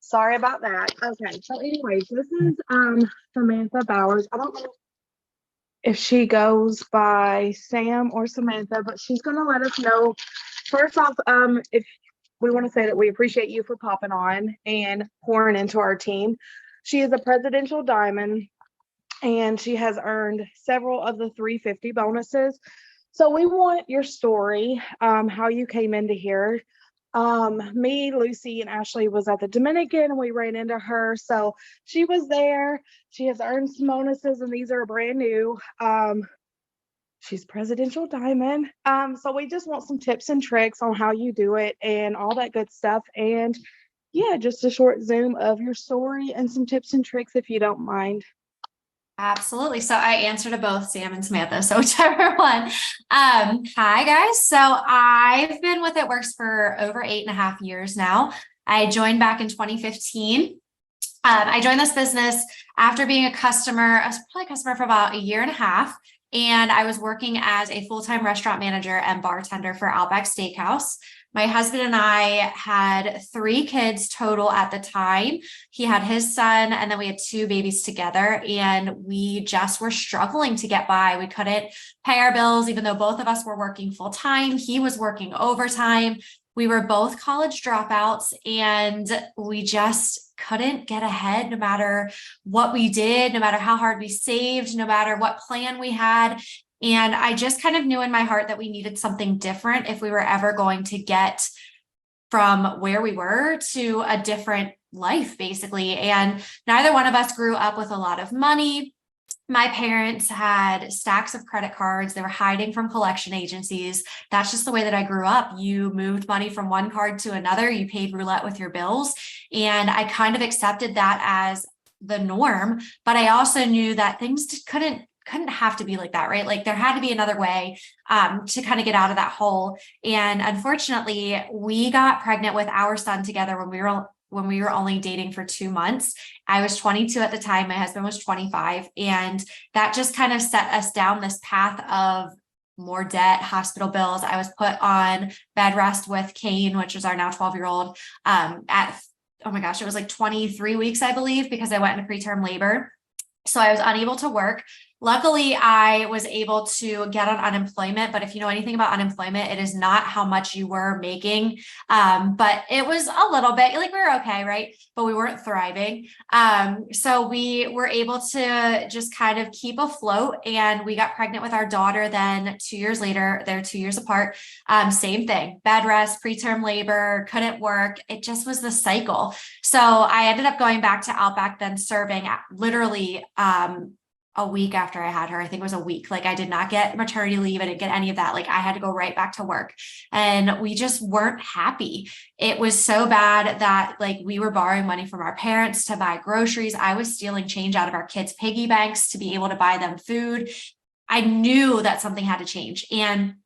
Sorry about that. Okay, so anyways, this is Samantha Bowers. I don't know if she goes by Sam or Samantha, but she's gonna let us know. First off, if we want to say that we appreciate you for popping on and pouring into our team. She is a presidential diamond and she has earned several of the 350 bonuses. So we want your story, how you came into here. Me, Lucy, and Ashley was at the Dominican and we ran into her. So she was there. She has earned some bonuses and these are brand new. She's presidential diamond. So we just want some tips and tricks on how you do it and all that good stuff. And yeah, just a short Zoom of your story and some tips and tricks if you don't mind. Absolutely. So I answer to both Sam and Samantha. So whichever one. Hi guys. So I've been with It Works for over 8.5 years now. I joined back in 2015. I joined this business after being a customer. I was probably a customer for about 1.5 years. And I was working as a full-time restaurant manager and bartender for Outback Steakhouse. My husband and I had 3 kids total at the time. He had his son, and then we had 2 babies together, and we just were struggling to get by. We couldn't pay our bills, even though both of us were working full-time. He was working overtime. We were both college dropouts, and we just couldn't get ahead no matter what we did, no matter how hard we saved, no matter what plan we had. And I just kind of knew in my heart that we needed something different if we were ever going to get from where we were to a different life, basically. And neither one of us grew up with a lot of money. My parents had stacks of credit cards. They were hiding from collection agencies. That's just the way that I grew up. You moved money from one card to another. You paid roulette with your bills. And I kind of accepted that as the norm. But I also knew that things couldn't have to be like that, right? Like there had to be another way to kind of get out of that hole. And unfortunately, we got pregnant with our son together when we were only dating for 2 months. I was 22 at the time. My husband was 25. And that just kind of set us down this path of more debt, hospital bills. I was put on bed rest with Kane, which is our now 12-year-old, at, oh my gosh, it was like 23 weeks, I believe, because I went into preterm labor. So I was unable to work. Luckily, I was able to get on unemployment, but if you know anything about unemployment, it is not how much you were making. But it was a little bit like we were okay, right? But we weren't thriving. So we were able to just kind of keep afloat, and we got pregnant with our daughter then 2 years later. They're 2 years apart. Same thing, bed rest, preterm labor, couldn't work. It just was the cycle. So I ended up going back to Outback, then serving literally a week after I had her. I think it was a week. Like I did not get maternity leave. I didn't get any of that. Like I had to go right back to work, and we just weren't happy. It was so bad that like we were borrowing money from our parents to buy groceries. I was stealing change out of our kids' piggy banks to be able to buy them food. I knew that something had to change. And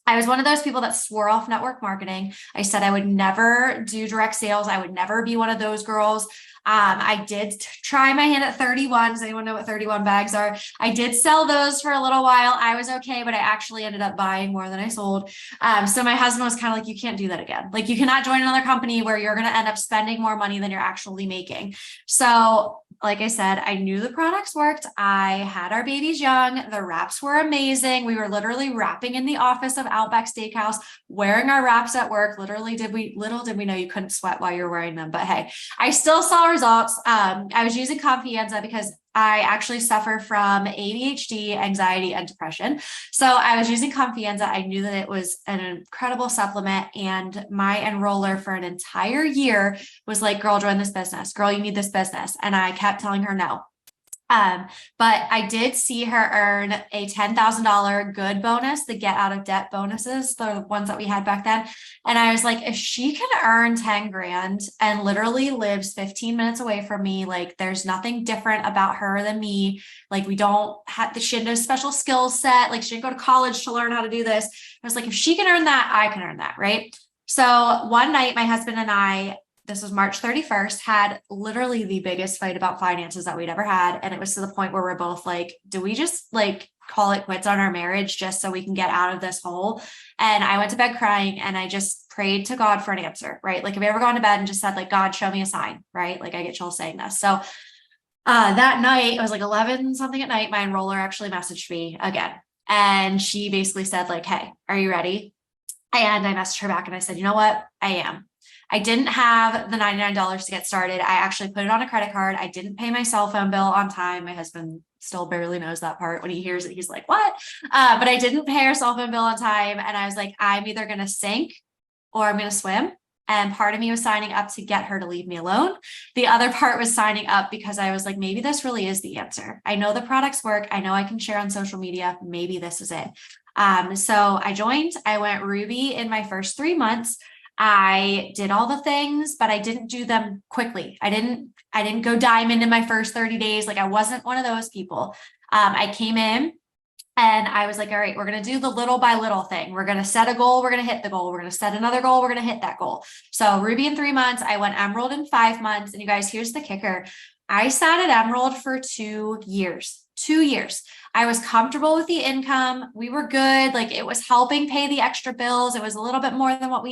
I was one of those people that swore off network marketing. I said I would never do direct sales. I would never be one of those girls. I did try my hand at 31. Does anyone know what 31 bags are? I did sell those for a little while. I was okay, but I actually ended up buying more than I sold. So my husband was kind of like, you can't do that again. Like you cannot join another company where you're going to end up spending more money than you're actually making. So like I said, I knew the products worked. I had our babies young. The wraps were amazing. We were literally wrapping in the office of Outback Steakhouse, wearing our wraps at work. Little did we know you couldn't sweat while you're wearing them. But hey, I still saw results. I was using Confianza because I actually suffer from ADHD, anxiety, and depression. So I was using Confianza. I knew that it was an incredible supplement, and my enroller for an entire year was like, girl, join this business. Girl, you need this business. And I kept telling her no. But I did see her earn a $10,000 good bonus, the get out of debt bonuses, the ones that we had back then. And I was like, if she can earn 10 grand and literally lives 15 minutes away from me, like there's nothing different about her than me. Like we don't have the, she had no special skill set. Like she didn't go to college to learn how to do this. I was like, if she can earn that, I can earn that. Right. So one night, my husband and I, this was March 31st, had literally the biggest fight about finances that we'd ever had. And it was to the point where we're both like, do we just like call it quits on our marriage just so we can get out of this hole. And I went to bed crying and I just prayed to God for an answer, right? Like, have you ever gone to bed and just said, like, God, show me a sign, right? Like, I get chills saying this. So that night, it was like 11 something at night, my enroller actually messaged me again. And she basically said, like, hey, are you ready? And I messaged her back and I said, you know what? I am. I didn't have the $99 to get started. I actually put it on a credit card. I didn't pay my cell phone bill on time. My husband still barely knows that part. When he hears it, he's like, what? But I didn't pay our cell phone bill on time. And I was like, I'm either going to sink or I'm going to swim. And part of me was signing up to get her to leave me alone. The other part was signing up because I was like, maybe this really is the answer. I know the products work. I know I can share on social media. Maybe this is it. So I joined. I went Ruby in my first 3 months. I did all the things, but I didn't do them quickly. I didn't go diamond in my first 30 days. Like, I wasn't one of those people. I came in and I was like, all right, we're going to do the little by little thing. We're going to set a goal. We're going to hit the goal. We're going to set another goal. We're going to hit that goal. So Ruby in 3 months, I went Emerald in 5 months. And you guys, here's the kicker. I sat at Emerald for 2 years. 2 years. I was comfortable with the income. We were good. Like, it was helping pay the extra bills. It was a little bit more than what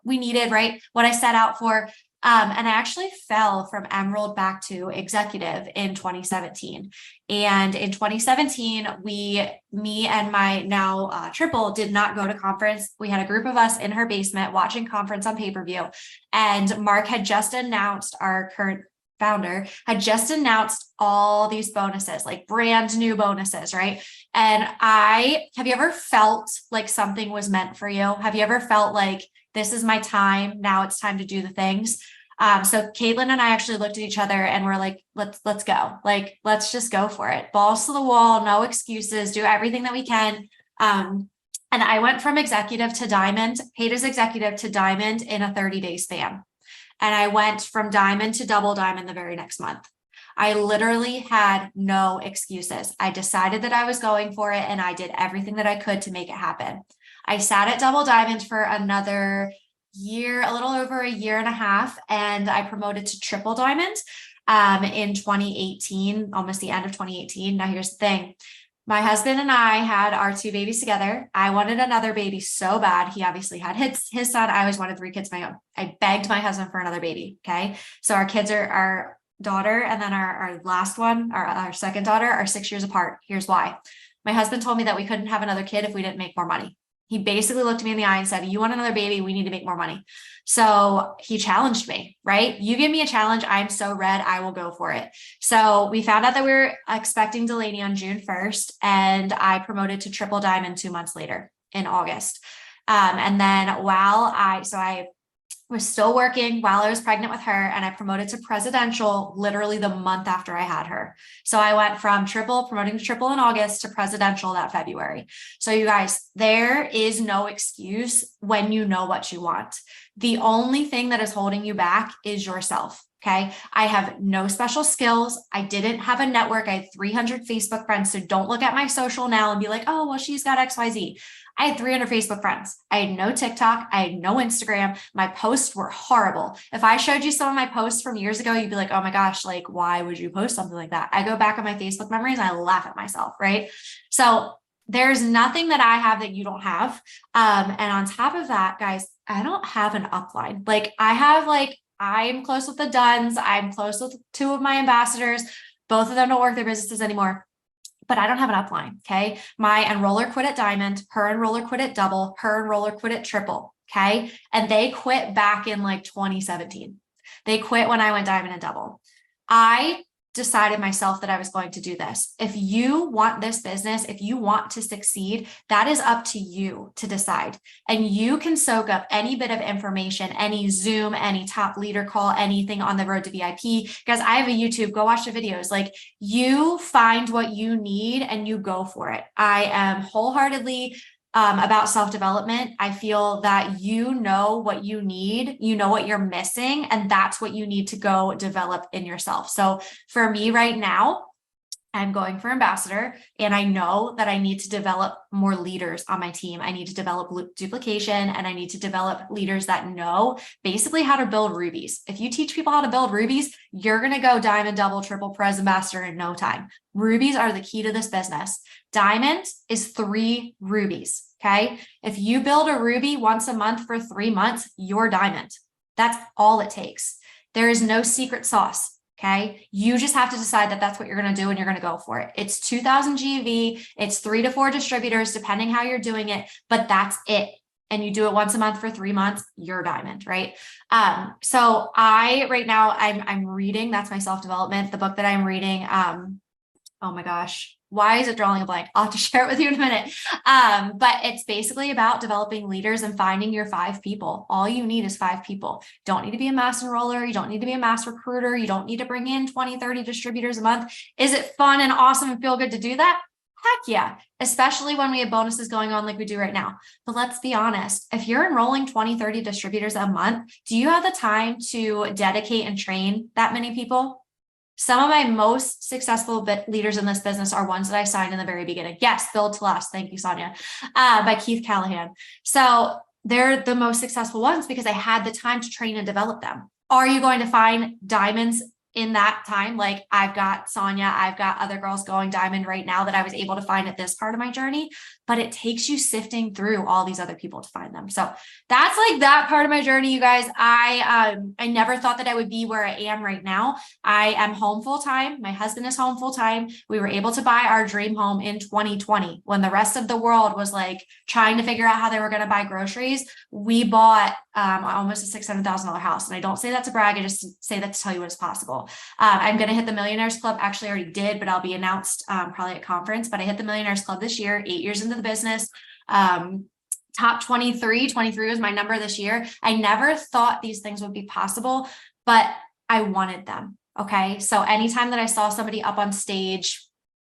we needed, right? What I set out for. And I actually fell from Emerald back to executive in 2017. And in 2017, me and my now triple did not go to conference. We had a group of us in her basement watching conference on pay-per-view. And Mark had just announced, our current founder had just announced all these bonuses, like brand new bonuses, right? And have you ever felt like something was meant for you? Have you ever felt like, this is my time, now it's time to do the things? So Caitlin and I actually looked at each other and we're like, let's go. Like, let's just go for it. Balls to the wall, no excuses, do everything that we can. And I went from executive to diamond, paid as executive to diamond in a 30-day span. And I went from diamond to double diamond the very next month. I literally had no excuses. I decided that I was going for it and I did everything that I could to make it happen. I sat at double diamond for another year, a little over a year and a half, and I promoted to triple diamond in 2018, almost the end of 2018. Now here's the thing. My husband and I had our 2 babies together. I wanted another baby so bad. He obviously had his son. I always wanted 3 kids of my own. I begged my husband for another baby. Okay. So our kids are our daughter and then our last one, our second daughter, are 6 years apart. Here's why. My husband told me that we couldn't have another kid if we didn't make more money. He basically looked me in the eye and said, you want another baby? We need to make more money. So he challenged me, right? You give me a challenge. I'm so red. I will go for it. So we found out that we were expecting Delaney on June 1st, and I promoted to triple diamond 2 months later in August. And then I was still working while I was pregnant with her, and I promoted to presidential literally the month after I had her. So I went from promoting to triple in August to presidential that February. So you guys, there is no excuse when you know what you want. The only thing that is holding you back is yourself. Okay. I have no special skills. I didn't have a network. I had 300 Facebook friends. So don't look at my social now and be like, oh, well, she's got XYZ. I had 300 Facebook friends. I had no TikTok. I had no Instagram. My posts were horrible. If I showed you some of my posts from years ago, you'd be like, oh my gosh, like, why would you post something like that? I go back on my Facebook memories and I laugh at myself, right? So there's nothing that I have that you don't have. And on top of that, guys, I don't have an upline. I'm close with the Duns. I'm close with 2 of my ambassadors. Both of them don't work their businesses anymore. But I don't have an upline, okay? My enroller quit at diamond, her enroller quit at double, her enroller quit at triple, okay? And they quit back in like 2017. They quit when I went diamond and double. I decided myself that I was going to do this. If you want this business, if you want to succeed, that is up to you to decide. And you can soak up any bit of information, any Zoom, any top leader call, anything on the road to VIP. Guys, I have a YouTube, go watch the videos. Like, you find what you need and you go for it. I am wholeheartedly about self-development. I feel that you know what you need, you know what you're missing, and that's what you need to go develop in yourself. So for me right now, I'm going for ambassador, and I know that I need to develop more leaders on my team. I need to develop duplication, and I need to develop leaders that know basically how to build rubies. If you teach people how to build rubies, you're going to go diamond, double, triple, pres ambassador in no time. Rubies are the key to this business. Diamond is 3 rubies. Okay. If you build a ruby once a month for 3 months, you're diamond. That's all it takes. There is no secret sauce. Okay. You just have to decide that that's what you're going to do and you're going to go for it. It's 2,000 GV. It's 3 to 4 distributors, depending how you're doing it, but that's it. And you do it once a month for 3 months, you're diamond, right? So right now I'm reading, that's my self-development, the book that I'm reading. Oh my gosh, why is it drawing a blank? I'll have to share it with you in a minute. But it's basically about developing leaders and finding your 5 people. All you need is 5 people. Don't need to be a mass enroller. You don't need to be a mass recruiter. You don't need to bring in 20, 30 distributors a month. Is it fun and awesome and feel good to do that? Heck yeah, especially when we have bonuses going on like we do right now. But let's be honest, if you're enrolling 20, 30 distributors a month, do you have the time to dedicate and train that many people? Some of my most successful leaders in this business are ones that I signed in the very beginning. Yes, Build to Last. Thank you, Sonia, by Keith Callahan. So they're the most successful ones because I had the time to train and develop them. Are you going to find diamonds in that time? Like I've got Sonia, I've got other girls going diamond right now that I was able to find at this part of my journey, but it takes you sifting through all these other people to find them. So that's like that part of my journey, you guys. I never thought that I would be where I am right now. I am home full time. My husband is home full time. We were able to buy our dream home in 2020 when the rest of the world was like trying to figure out how they were going to buy groceries. We bought almost a $600,000 house. And I don't say that to brag. I just say that to tell you what is possible. I'm going to hit the Millionaires Club. Actually, I already did, but I'll be announced probably at conference. But I hit the Millionaires Club this year, 8 years into the business. Top 23 was my number this year. I never thought these things would be possible, but I wanted them. Okay. So anytime that I saw somebody up on stage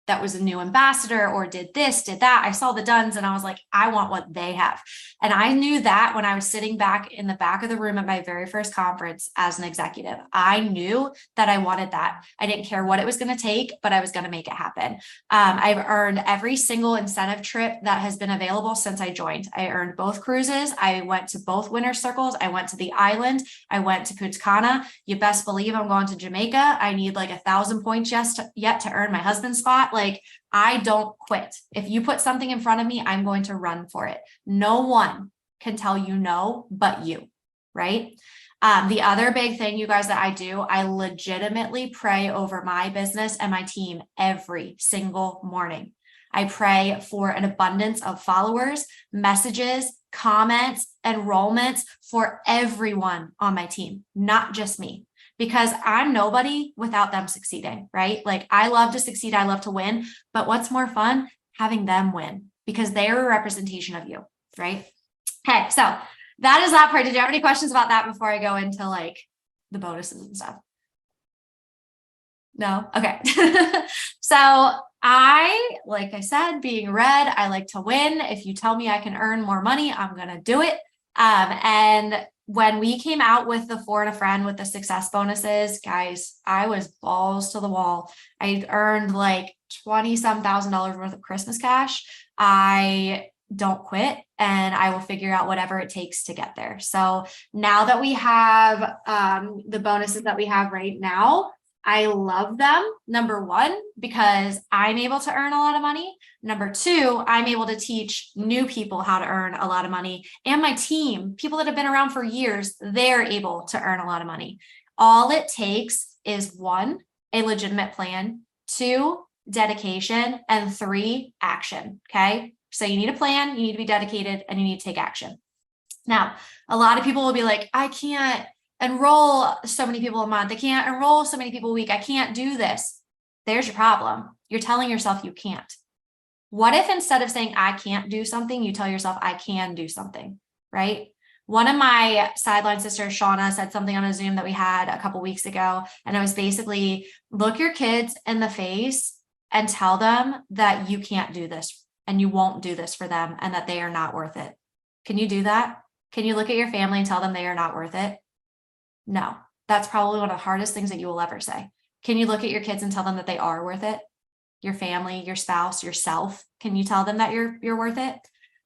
that was a new ambassador or did this, did that, I saw the Duns and I was like, I want what they have. And I knew that when I was sitting back in the back of the room at my very first conference as an executive, I knew that I wanted that. I didn't care what it was going to take, but I was going to make it happen. I've earned every single incentive trip that has been available since I joined. I earned both cruises. I went to both winter circles. I went to the island. I went to Punta Cana. You best believe I'm going to Jamaica. I need like 1,000 points yet to earn my husband's spot. Like I don't quit. If you put something in front of me, I'm going to run for it. No one can tell you no, but you, right? The other big thing, you guys, that I do, I legitimately pray over my business and my team every single morning. I pray for an abundance of followers, messages, comments, enrollments for everyone on my team, not just me. Because I'm nobody without them succeeding, right? Like I love to succeed. I love to win, but what's more fun? Having them win because they are a representation of you, right? Okay. So that is that part. Did you have any questions about that before I go into like the bonuses and stuff? No? Okay. So like I said, being red, I like to win. If you tell me I can earn more money, I'm going to do it. And when we came out with the 4 and a friend with the success bonuses, guys, I was balls to the wall. I earned like $20,000 worth of Christmas cash. I don't quit and I will figure out whatever it takes to get there. So now that we have the bonuses that we have right now, I love them. Number 1, because I'm able to earn a lot of money. Number 2, I'm able to teach new people how to earn a lot of money. And my team, people that have been around for years, they're able to earn a lot of money. All it takes is 1, a legitimate plan, 2, dedication, and 3, action. Okay. So you need a plan, you need to be dedicated, and you need to take action. Now, a lot of people will be like, I can't enroll so many people a month. I can't enroll so many people a week. I can't do this. There's your problem. You're telling yourself you can't. What if instead of saying I can't do something, you tell yourself I can do something, right? One of my sideline sisters, Shauna, said something on a Zoom that we had a couple weeks ago. And it was basically look your kids in the face and tell them that you can't do this and you won't do this for them and that they are not worth it. Can you do that? Can you look at your family and tell them they are not worth it? No, that's probably one of the hardest things that you will ever say. Can you look at your kids and tell them that they are worth it? your family, your spouse, yourself? Can you tell them that you're worth it?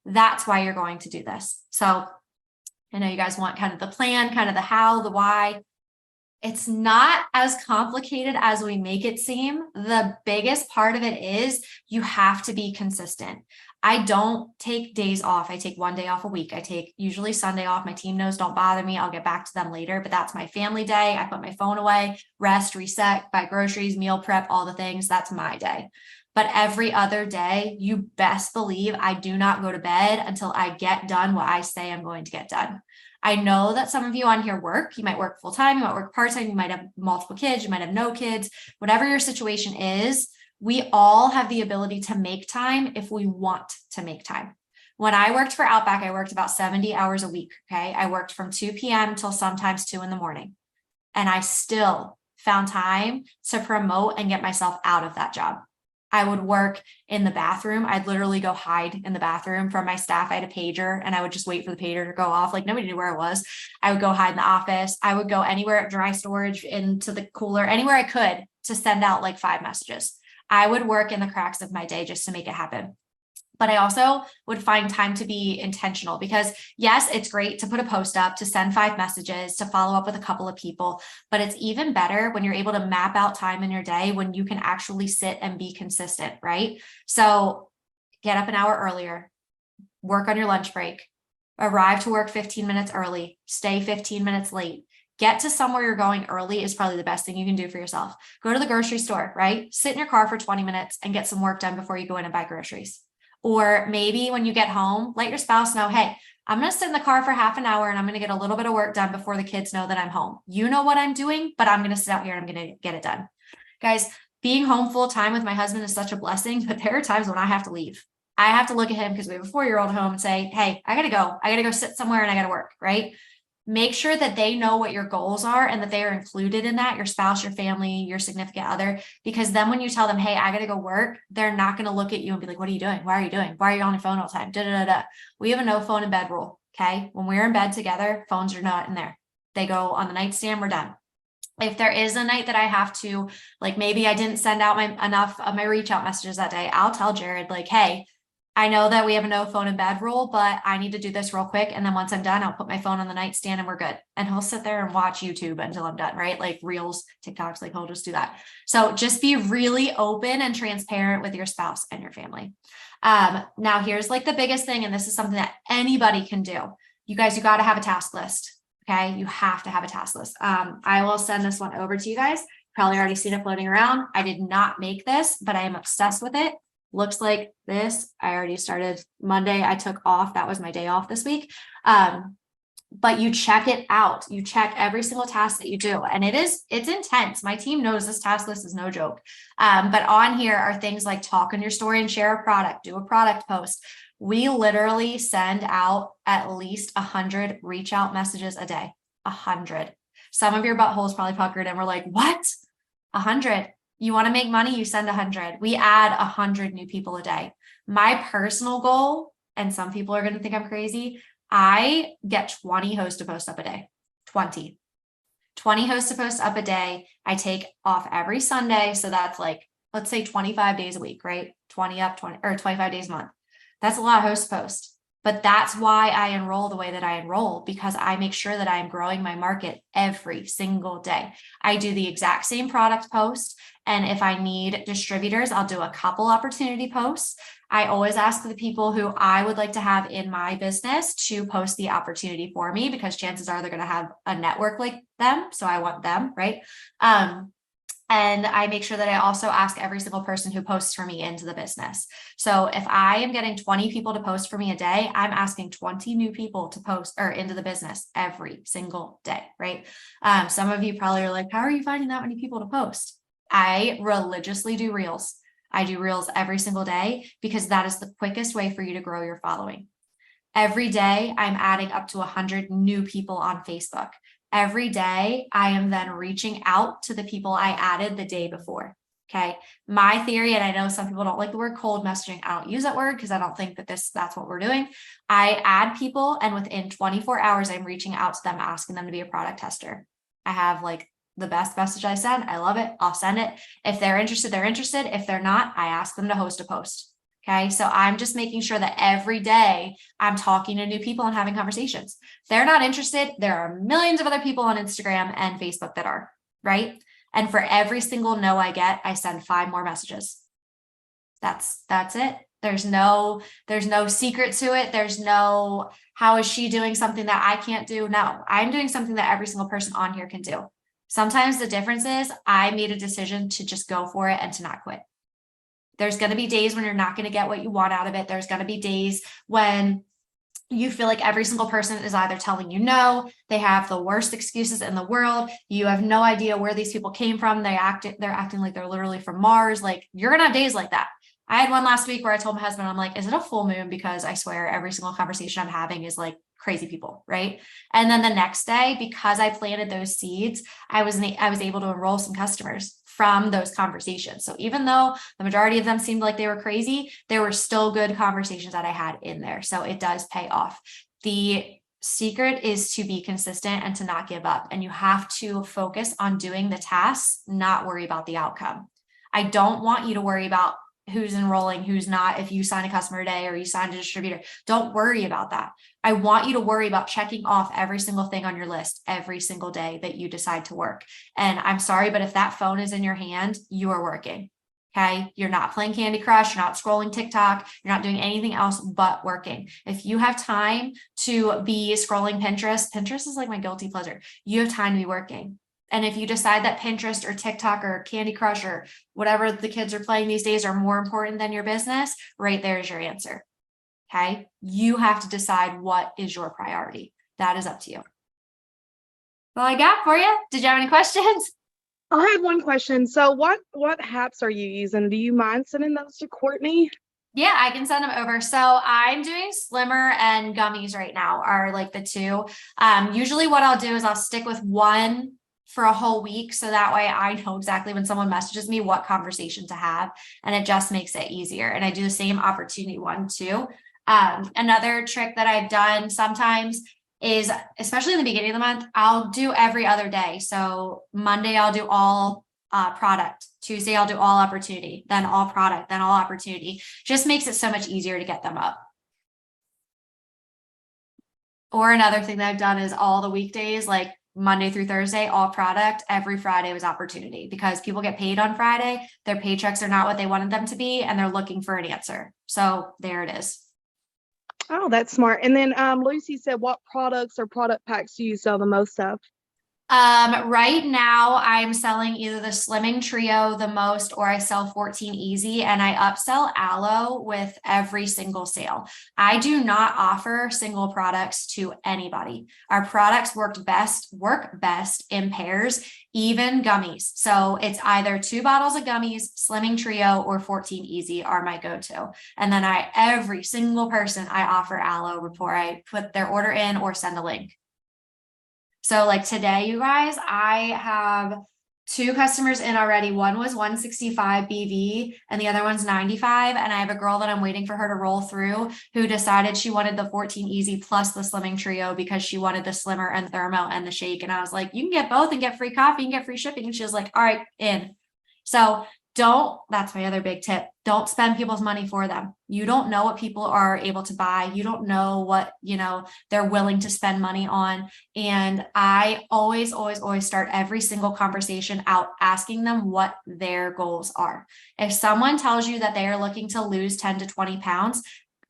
That's why you're going to do this. So I know you guys want kind of the plan, kind of the how, the why. It's not as complicated as we make it seem. The biggest part of it is you have to be consistent. I don't take days off. I take one day off a week. I take usually Sunday off. My team knows, don't bother me. I'll get back to them later, but that's my family day. I put my phone away, rest, reset, buy groceries, meal prep, all the things. That's my day. But every other day, you best believe I do not go to bed until I get done what I say I'm going to get done. I know that some of you on here work. You might work full time, you might work part time, you might have multiple kids, you might have no kids, whatever your situation is. We all have the ability to make time if we want to make time. When I worked for Outback, I worked about 70 hours a week. Okay. I worked from 2 p.m. till sometimes 2 a.m. And I still found time to promote and get myself out of that job. I would work in the bathroom. I'd literally go hide in the bathroom from my staff. I had a pager and I would just wait for the pager to go off. Like nobody knew where I was. I would go hide in the office. I would go anywhere at dry storage, into the cooler, anywhere I could to send out like 5 messages. I would work in the cracks of my day just to make it happen. But I also would find time to be intentional because yes, it's great to put a post up, to send 5 messages, to follow up with a couple of people, but it's even better when you're able to map out time in your day when you can actually sit and be consistent, right? So get up an hour earlier, work on your lunch break, arrive to work 15 minutes early, stay 15 minutes late. Get to somewhere you're going early is probably the best thing you can do for yourself. Go to the grocery store, right? Sit in your car for 20 minutes and get some work done before you go in and buy groceries. Or maybe when you get home, let your spouse know, hey, I'm going to sit in the car for half an hour and I'm going to get a little bit of work done before the kids know that I'm home. You know what I'm doing, but I'm going to sit out here and I'm going to get it done. Guys, being home full time with my husband is such a blessing, but there are times when I have to leave. I have to look at him because we have a 4-year-old at home and say, hey, I got to go. I got to go sit somewhere and I got to work, right? Make sure that they know what your goals are and that they are included in that, your spouse, your family, your significant other, because then when you tell them, hey, I got to go work, they're not going to look at you and be like, what are you doing? Why are you doing? Why are you on your phone all the time? We have a no phone in bed rule. Okay. When we're in bed together, phones are not in there. They go on the nightstand. We're done. If there is a night that I have to, like maybe I didn't send out enough of my reach out messages that day, I'll tell Jared like, hey, I know that we have a no phone in bed rule, but I need to do this real quick. And then once I'm done, I'll put my phone on the nightstand and we're good. And he'll sit there and watch YouTube until I'm done, right? Like Reels, TikToks, like he'll just do that. So just be really open and transparent with your spouse and your family. Now here's like the biggest thing. And this is something that anybody can do. You guys, you got to have a task list. Okay. You have to have a task list. I will send this one over to you guys. Probably already seen it floating around. I did not make this, but I am obsessed with it. Looks like this. I already started Monday. I took off. That was my day off this week. But you check it out. You check every single task that you do. And it's intense. My team knows this task list is no joke. But on here are things like talk on your story and share a product, do a product post. We literally send out at least 100 reach out messages a day. 100. Some of your buttholes probably puckered and we're like, what? 100. You want to make money, you send 100. We add 100 new people a day. My personal goal, and some people are going to think I'm crazy, I get 20 hosts to post up a day. 20 hosts to post up a day. I take off every Sunday. So that's like, let's say 25 days a week, right? 20 up, 20 or 25 days a month. That's a lot of hosts to post. But that's why I enroll the way that I enroll, because I make sure that I am growing my market every single day. I do the exact same product post. And if I need distributors, I'll do a couple opportunity posts. I always ask the people who I would like to have in my business to post the opportunity for me, because chances are they're going to have a network like them. So I want them, right? And I make sure that I also ask every single person who posts for me into the business. So if I am getting 20 people to post for me a day, I'm asking 20 new people to post or into the business every single day, right? Some of you probably are like, how are you finding that many people to post? I religiously do reels. I do reels every single day because that is the quickest way for you to grow your following. Every day, I'm adding up to 100 new people on Facebook. Every day, I am then reaching out to the people I added the day before. Okay. My theory, and I know some people don't like the word cold messaging. I don't use that word because I don't think that that's what we're doing. I add people and within 24 hours, I'm reaching out to them, asking them to be a product tester. I have like the best message I send. I love it. I'll send it. If they're interested, they're interested. If they're not, I ask them to host a post. Okay. So I'm just making sure that every day I'm talking to new people and having conversations. If they're not interested, there are millions of other people on Instagram and Facebook that are, right? And for every single no I get, I send 5 more messages. That's it. There's no secret to it. There's no, how is she doing something that I can't do? No, I'm doing something that every single person on here can do. Sometimes the difference is I made a decision to just go for it and to not quit. There's going to be days when you're not going to get what you want out of it. There's going to be days when you feel like every single person is either telling you no, they have the worst excuses in the world. You have no idea where these people came from. They're acting like they're literally from Mars. Like, you're going to have days like that. I had one last week where I told my husband, I'm like, is it a full moon? Because I swear every single conversation I'm having is like crazy people, right? And then the next day, because I planted those seeds, I was able to enroll some customers from those conversations. So even though the majority of them seemed like they were crazy, there were still good conversations that I had in there. So it does pay off. The secret is to be consistent and to not give up. And you have to focus on doing the tasks, not worry about the outcome. I don't want you to worry about who's enrolling, who's not. If you sign a customer today or you sign a distributor, don't worry about that. I want you to worry about checking off every single thing on your list every single day that you decide to work. And I'm sorry, but if that phone is in your hand, you are working. Okay. You're not playing Candy Crush. You're not scrolling TikTok. You're not doing anything else but working. If you have time to be scrolling Pinterest is like my guilty pleasure. You have time to be working. And if you decide that Pinterest or TikTok or Candy Crush or whatever the kids are playing these days are more important than your business, right there is your answer. Okay. You have to decide what is your priority. That is up to you. Well, I got for you. Did you have any questions? I had one question. So what apps are you using? Do you mind sending those to Courtney? Yeah, I can send them over. So I'm doing Slimmer and Gummies right now are like the two. Usually what I'll do is I'll stick with one for a whole week. So that way I know exactly when someone messages me what conversation to have, and it just makes it easier. And I do the same opportunity one too. Another trick that I've done sometimes is, especially in the beginning of the month, I'll do every other day. So Monday, I'll do all product. Tuesday, I'll do all opportunity, then all product, then all opportunity. Just makes it so much easier to get them up. Or another thing that I've done is all the weekdays, like Monday through Thursday, all product, every Friday was opportunity, because people get paid on Friday. Their paychecks are not what they wanted them to be, and they're looking for an answer. So there it is. Oh, that's smart. And then Lucy said, what products or product packs do you sell the most of? Right now I'm selling either the Slimming Trio the most, or I sell 14 Easy, and I upsell Aloe with every single sale. I do not offer single products to anybody. Our products work best in pairs, even gummies. So it's either 2 bottles of gummies, Slimming Trio, or 14 Easy are my go-to. And then every single person I offer Aloe before I put their order in or send a link. So like today, you guys, I have 2 customers in already. One was 165 BV and the other one's 95. And I have a girl that I'm waiting for her to roll through who decided she wanted the 14 Easy plus the Slimming Trio because she wanted the Slimmer and Thermo and the shake. And I was like, you can get both and get free coffee and get free shipping. And she was like, all right, in. So that's my other big tip. Don't spend people's money for them. You don't know what people are able to buy. You don't know what, they're willing to spend money on. And I always start every single conversation out asking them what their goals are. If someone tells you that they are looking to lose 10 to 20 pounds,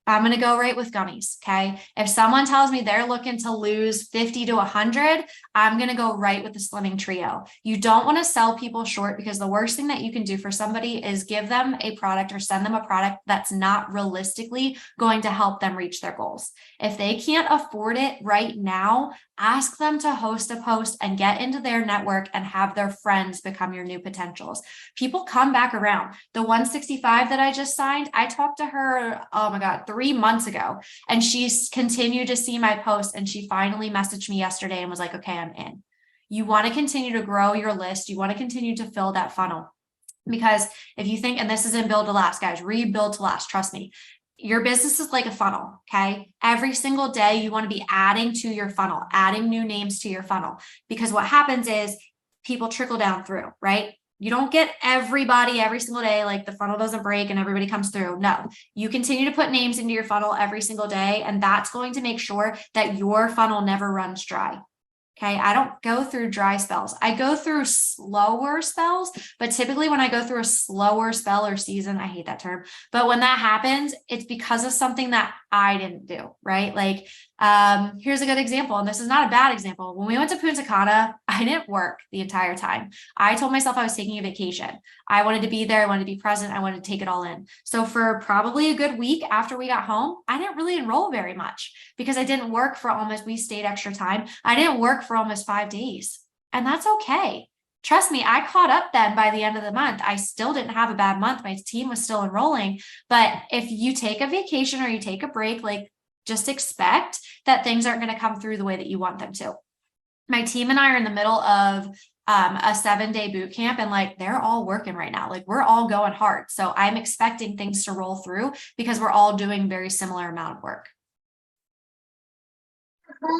I'm going to go right with gummies. Okay. If someone tells me they're looking to lose 50 to 100, I'm going to go right with the Slimming Trio. You don't want to sell people short, because the worst thing that you can do for somebody is give them a product or send them a product that's not realistically going to help them reach their goals. If they can't afford it right now, ask them to host a post and get into their network and have their friends become your new potentials. People come back around. The 165 that I just signed, I talked to her, oh my God, 3 months ago, and she's continued to see my post, and she finally messaged me yesterday and was like, okay, I'm in. You want to continue to grow your list. You want to continue to fill that funnel, because if you think, and this is in Build to Last, guys, rebuild to last, trust me. Your business is like a funnel, okay? Every single day you want to be adding to your funnel, adding new names to your funnel, because what happens is people trickle down through, right? You don't get everybody every single day, like the funnel doesn't break and everybody comes through. No, you continue to put names into your funnel every single day, and that's going to make sure that your funnel never runs dry. Okay, I don't go through dry spells. I go through slower spells, but typically when I go through a slower spell or season, I hate that term, but when that happens, it's because of something that I didn't do, right? Like, here's a good example, and this is not a bad example. When we went to Punta Cana, I didn't work the entire time. I told myself I was taking a vacation. I wanted to be there. I wanted to be present. I wanted to take it all in. So for probably a good week after we got home, I didn't really enroll very much because I didn't work for almost, we stayed extra time. I didn't work for almost 5 days, and that's okay. Trust me, I caught up then by the end of the month. I still didn't have a bad month. My team was still enrolling. But if you take a vacation or you take a break, like just expect that things aren't going to come through the way that you want them to. My team and I are in the middle of a 7-day boot camp, and like they're all working right now. Like we're all going hard. So I'm expecting things to roll through because we're all doing very similar amount of work.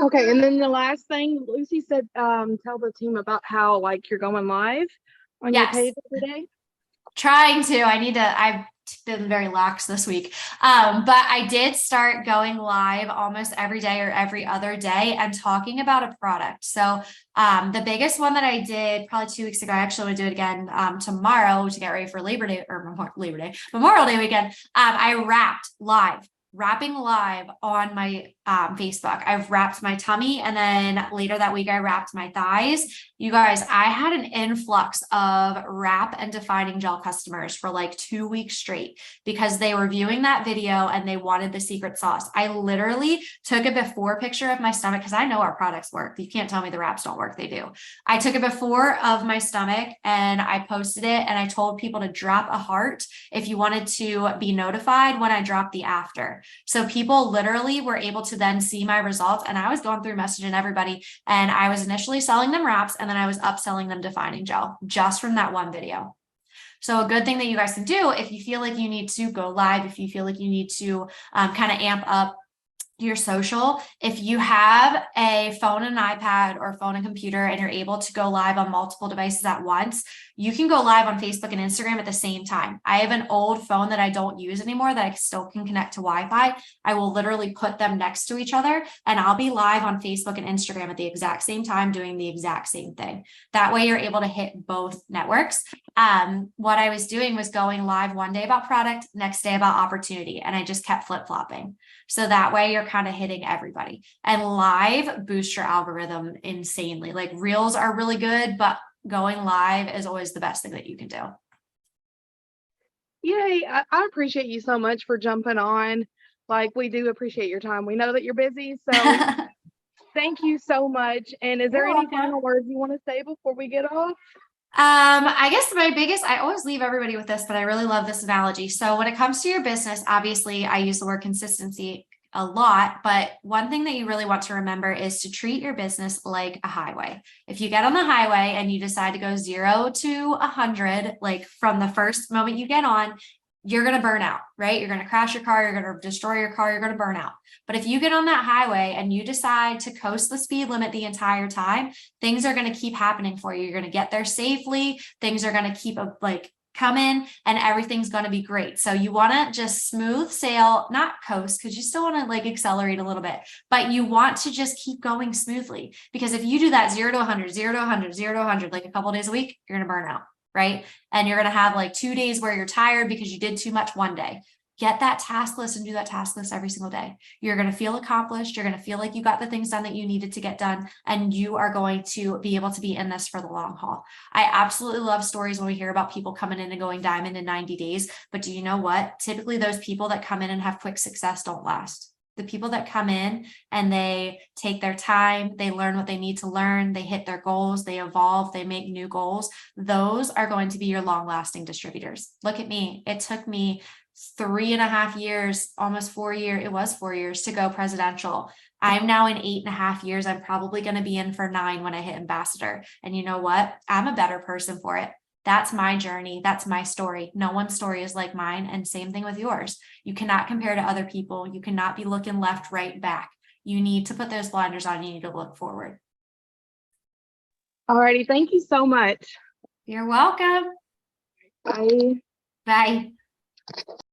Okay, and then the last thing, Lucy said, tell the team about how like you're going live on your Yes. page every day. Trying to. I've been very lax this week. But I did start going live almost every day or every other day and talking about a product. So the biggest one that I did probably 2 weeks ago, I actually want to do it again tomorrow to get ready for Memorial Day weekend. I wrapping live on my Facebook. I've wrapped my tummy, and then later that week I wrapped my thighs. You guys, I had an influx of wrap and defining gel customers for like 2 weeks straight because they were viewing that video and they wanted the secret sauce. I literally took a before picture of my stomach because I know our products work. You can't tell me the wraps don't work. They do. I took a before of my stomach and I posted it, and I told people to drop a heart if you wanted to be notified when I dropped the after. So people literally were able to then see my results, and I was going through messaging everybody, and I was initially selling them wraps, and then I was upselling them defining gel just from that one video. So a good thing that you guys can do if you feel like you need to go live, if you feel like you need to kind of amp up your social, if you have a phone and an iPad or phone and computer and you're able to go live on multiple devices at once, you can go live on Facebook and Instagram at the same time. I have an old phone that I don't use anymore that I still can connect to Wi-Fi. I will literally put them next to each other and I'll be live on Facebook and Instagram at the exact same time doing the exact same thing. That way you're able to hit both networks. What I was doing was going live one day about product, next day about opportunity, and I just kept flip-flopping. So that way you're kind of hitting everybody. And live boosts your algorithm insanely. Like reels are really good, but going live is always the best thing that you can do. Yay, I appreciate you so much for jumping on. Like, we do appreciate your time. We know that you're busy, so thank you so much. And is there any final words you want to say before we get off? I guess I always leave everybody with this, but I really love this analogy. So when it comes to your business, obviously I use the word consistency a lot, but one thing that you really want to remember is to treat your business like a highway. If you get on the highway and you decide to go 0 to 100, like from the first moment you get on, you're going to burn out, right? You're going to crash your car. You're going to destroy your car. You're going to burn out. But if you get on that highway and you decide to coast the speed limit the entire time, things are going to keep happening for you. You're going to get there safely. Things are going to keep come in and everything's going to be great. So you want to just smooth sail, not coast, because you still want to like accelerate a little bit, but you want to just keep going smoothly, because if you do that 0 to 100, 0 to 100, 0 to 100, like a couple of days a week, you're going to burn out. Right. And you're going to have like 2 days where you're tired because you did too much one day. Get that task list and do that task list every single day. You're going to feel accomplished. You're going to feel like you got the things done that you needed to get done. And you are going to be able to be in this for the long haul. I absolutely love stories when we hear about people coming in and going diamond in 90 days. But do you know what? Typically those people that come in and have quick success don't last. The people that come in and they take their time, they learn what they need to learn, they hit their goals, they evolve, they make new goals. Those are going to be your long-lasting distributors. Look at me. It took me 3.5 years, almost 4 years. It was 4 years to go presidential. I'm now in 8.5 years. I'm probably going to be in for 9 when I hit ambassador. And you know what? I'm a better person for it. That's my journey. That's my story. No one's story is like mine. And same thing with yours. You cannot compare to other people. You cannot be looking left, right, back. You need to put those blinders on. You need to look forward. Alrighty, thank you so much. You're welcome. Bye. Bye.